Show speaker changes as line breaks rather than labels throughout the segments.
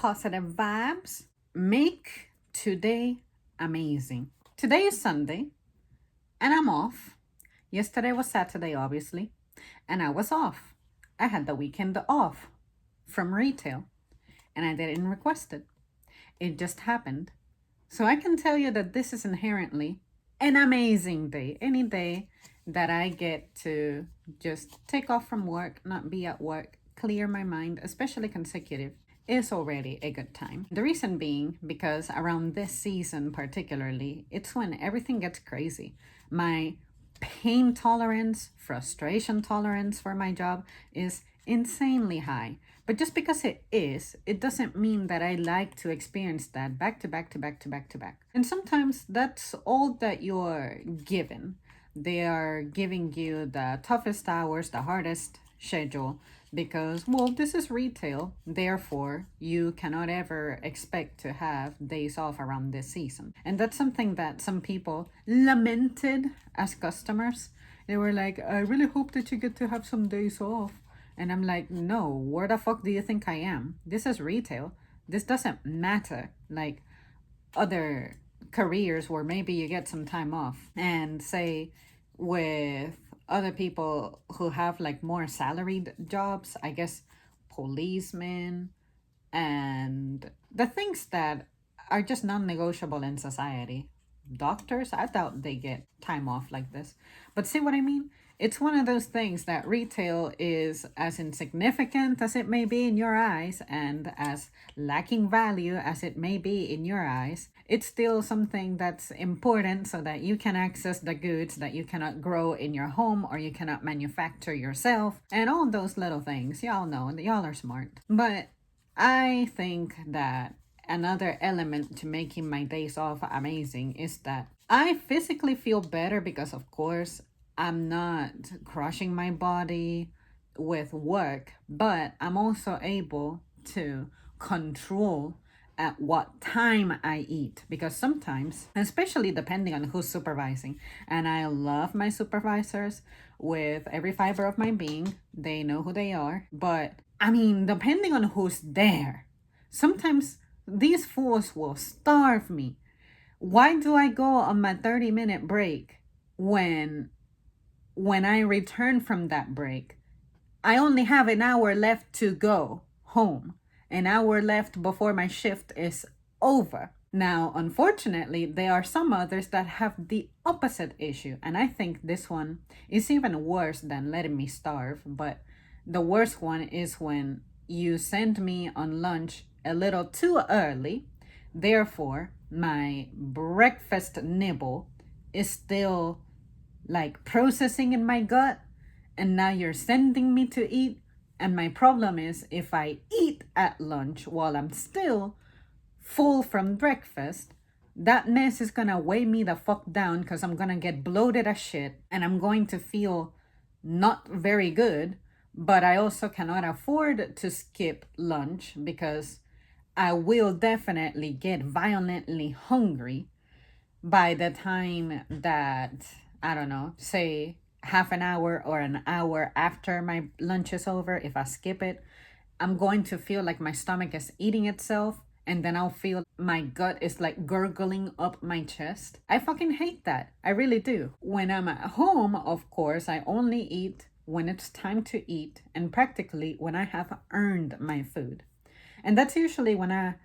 positive vibes. Make today amazing. Today is Sunday and I'm off. Yesterday was Saturday, obviously, and I was off. I had the weekend off from retail and I didn't request it. It just happened. So I can tell you that this is inherently an amazing day. Any day that I get to just take off from work, not be at work, clear my mind, especially consecutive, is already a good time. The reason being because around this season, particularly, it's when everything gets crazy. My pain tolerance, frustration tolerance for my job is insanely high. But just because it is, it doesn't mean that I like to experience that back to back to back to back to back. And sometimes that's all that you're given. They are giving you the toughest hours, the hardest schedule, because, well, this is retail. Therefore, you cannot ever expect to have days off around this season. And that's something that some people lamented as customers. They were like, I really hope that you get to have some days off. And I'm like, no, where the fuck do you think I am? This is retail. This doesn't matter like other careers where maybe you get some time off. And say with other people who have like more salaried jobs, I guess policemen and the things that are just non-negotiable in society. Doctors, I doubt they get time off like this. But see what I mean? It's one of those things that retail is as insignificant as it may be in your eyes and as lacking value as it may be in your eyes. It's still something that's important so that you can access the goods that you cannot grow in your home or you cannot manufacture yourself and all those little things. Y'all know, y'all are smart. But I think that another element to making my days off amazing is that I physically feel better because, of course, I'm not crushing my body with work, but I'm also able to control at what time I eat because sometimes, especially depending on who's supervising, and I love my supervisors with every fiber of my being, they know who they are, but I mean, depending on who's there, sometimes these fools will starve me. Why do I go on my 30-minute break when I return from that break, I only have an hour left to go home, an hour left before my shift is over? Now, unfortunately, there are some others that have the opposite issue, and I think this one is even worse than letting me starve. But the worst one is when you send me on lunch a little too early. Therefore, my breakfast nibble is still like processing in my gut, and now you're sending me to eat. And my problem is if I eat at lunch while I'm still full from breakfast, that mess is gonna weigh me the fuck down because I'm gonna get bloated as shit and I'm going to feel not very good. But I also cannot afford to skip lunch because I will definitely get violently hungry by the time that, I don't know, say half an hour or an hour after my lunch is over. If I skip it, I'm going to feel like my stomach is eating itself, and then I'll feel my gut is like gurgling up my chest. I fucking hate that. I really do. When I'm at home, of course, I only eat when it's time to eat and practically when I have earned my food. And that's usually when I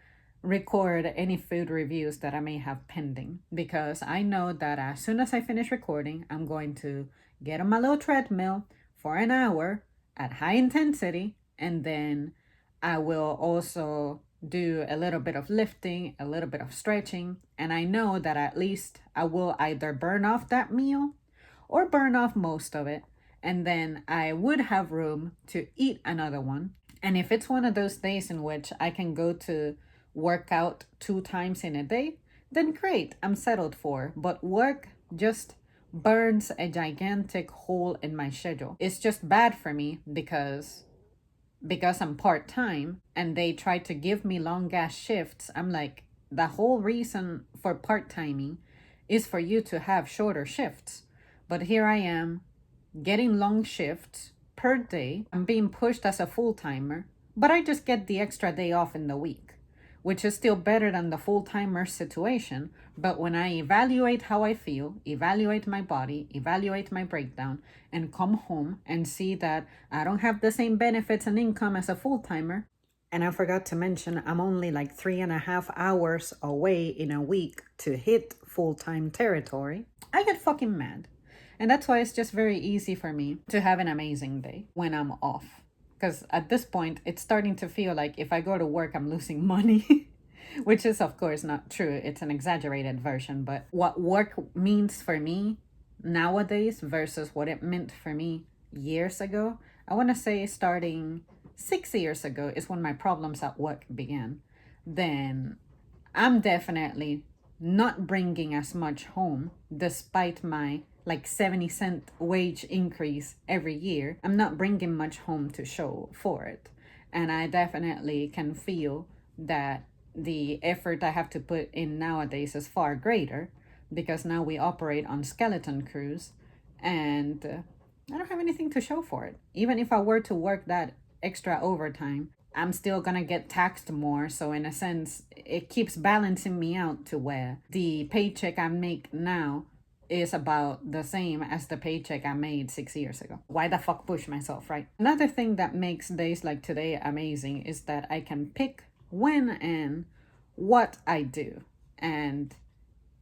record any food reviews that I may have pending because I know that as soon as I finish recording, I'm going to get on my little treadmill for an hour at high intensity, and then I will also do a little bit of lifting, a little bit of stretching, and I know that at least I will either burn off that meal or burn off most of it, and then I would have room to eat another one. And if it's one of those days in which I can go to work out 2 times in a day, then great, I'm settled for. But work just burns a gigantic hole in my schedule. It's just bad for me because I'm part-time and they try to give me long ass shifts. I'm like, the whole reason for part-timing is for you to have shorter shifts. But here I am getting long shifts per day. I'm being pushed as a full-timer, but I just get the extra day off in the week. which is still better than the full-timer situation. But when I evaluate how I feel, evaluate my body, evaluate my breakdown, and come home and see that I don't have the same benefits and income as a full-timer, and I forgot to mention, I'm only like 3.5 hours away in a week to hit full-time territory, I get fucking mad. And that's why it's just very easy for me to have an amazing day when I'm off. Because at this point, it's starting to feel like if I go to work, I'm losing money, which is, of course, not true. It's an exaggerated version. But what work means for me nowadays versus what it meant for me years ago, I want to say starting 6 years ago is when my problems at work began. Then I'm definitely not bringing as much home despite my like 70-cent wage increase every year. I'm not bringing much home to show for it. And I definitely can feel that the effort I have to put in nowadays is far greater because now we operate on skeleton crews and I don't have anything to show for it. Even if I were to work that extra overtime, I'm still gonna get taxed more. So in a sense, it keeps balancing me out to where the paycheck I make now is about the same as the paycheck I made 6 years ago. Why the fuck push myself, right? Another thing that makes days like today amazing is that I can pick when and what I do. And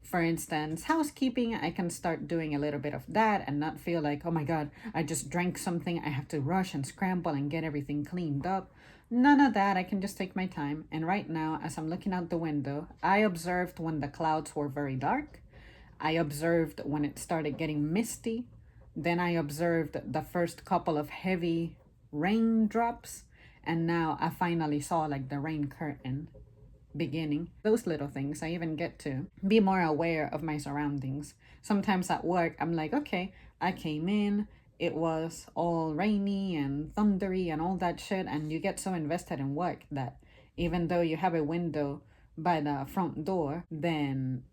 for instance, housekeeping, I can start doing a little bit of that and not feel like, oh my God, I just drank something. I have to rush and scramble and get everything cleaned up. None of that. I can just take my time. And right now, as I'm looking out the window, I observed when the clouds were very dark. I observed when it started getting misty. Then I observed the first couple of heavy raindrops. And now I finally saw like the rain curtain beginning. Those little things, I even get to be more aware of my surroundings. Sometimes at work, I'm like, okay, I came in, it was all rainy and thundery and all that shit, and you get so invested in work that even though you have a window by the front door, then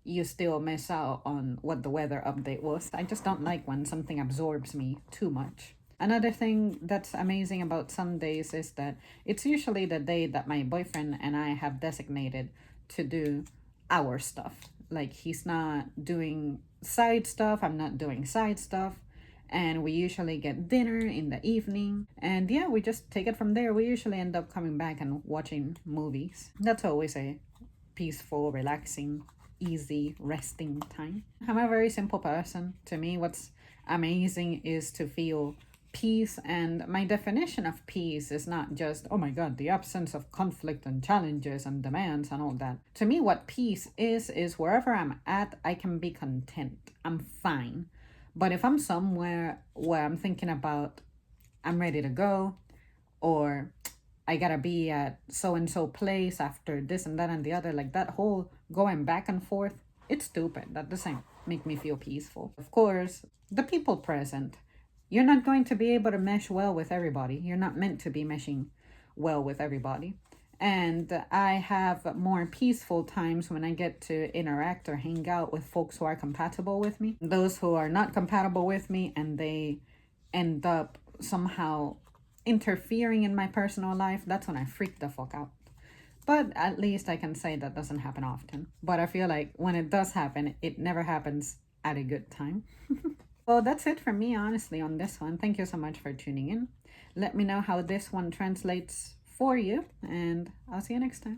you still miss out on what the weather update was. I just don't like when something absorbs me too much. Another thing that's amazing about Sundays is that it's usually the day that my boyfriend and I have designated to do our stuff. Like he's not doing side stuff, I'm not doing side stuff. And we usually get dinner in the evening. And yeah, we just take it from there. We usually end up coming back and watching movies. That's always a peaceful, relaxing, easy, resting time. I'm a very simple person. To me, what's amazing is to feel peace, and my definition of peace is not just, oh my God, the absence of conflict and challenges and demands and all that. To me, what peace is wherever I'm at, I can be content. I'm fine. But if I'm somewhere where I'm thinking about, I'm ready to go, or I gotta be at so and so place after this and that and the other, like that whole going back and forth, it's stupid. That doesn't make me feel peaceful. Of course, the people present, you're not going to be able to mesh well with everybody. You're not meant to be meshing well with everybody. And I have more peaceful times when I get to interact or hang out with folks who are compatible with me. Those who are not compatible with me and they end up somehow interfering in my personal life, that's when I freak the fuck out. But at least I can say that doesn't happen often. But I feel like when it does happen, it never happens at a good time. Well, that's it for me, honestly, on this one. Thank you so much for tuning in. Let me know how this one translates for you, and I'll see you next time.